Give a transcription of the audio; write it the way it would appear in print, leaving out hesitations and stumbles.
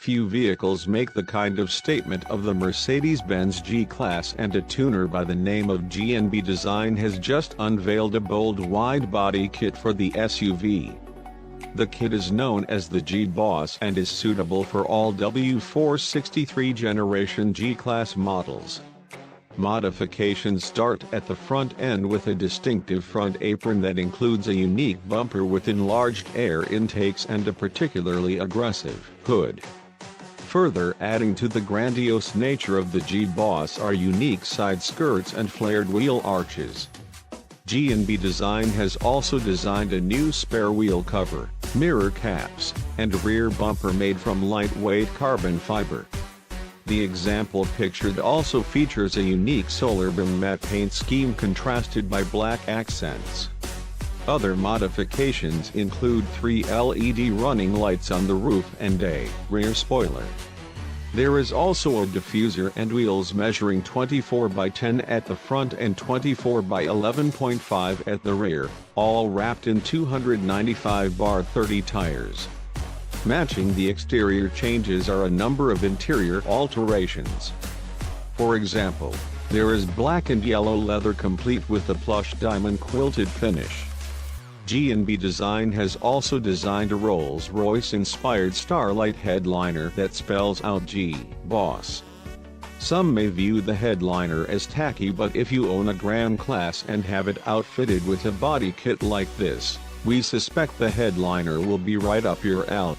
Few vehicles make the kind of statement of the Mercedes-Benz G-Class, and a tuner by the name of G&B Design has just unveiled a bold wide-body kit for the SUV. The kit is known as the G-Boss and is suitable for all W463-generation G-Class models. Modifications start at the front end with a distinctive front apron that includes a unique bumper with enlarged air intakes and a particularly aggressive hood. Further adding to the grandiose nature of the G-Boss are unique side skirts and flared wheel arches. G&B Design has also designed a new spare wheel cover, mirror caps, and rear bumper made from lightweight carbon fiber. The example pictured also features a unique solar beam matte paint scheme contrasted by black accents. Other modifications include 3 LED running lights on the roof and a rear spoiler. There is also a diffuser and wheels measuring 24 by 10 at the front and 24 by 11.5 at the rear, all wrapped in 295/30 tires. Matching the exterior changes are a number of interior alterations. For example, there is black and yellow leather complete with a plush diamond quilted finish. G&B Design has also designed a Rolls-Royce-inspired Starlight headliner that spells out G-Boss. Some may view the headliner as tacky, but if you own a Grand Class and have it outfitted with a body kit like this, we suspect the headliner will be right up your alley.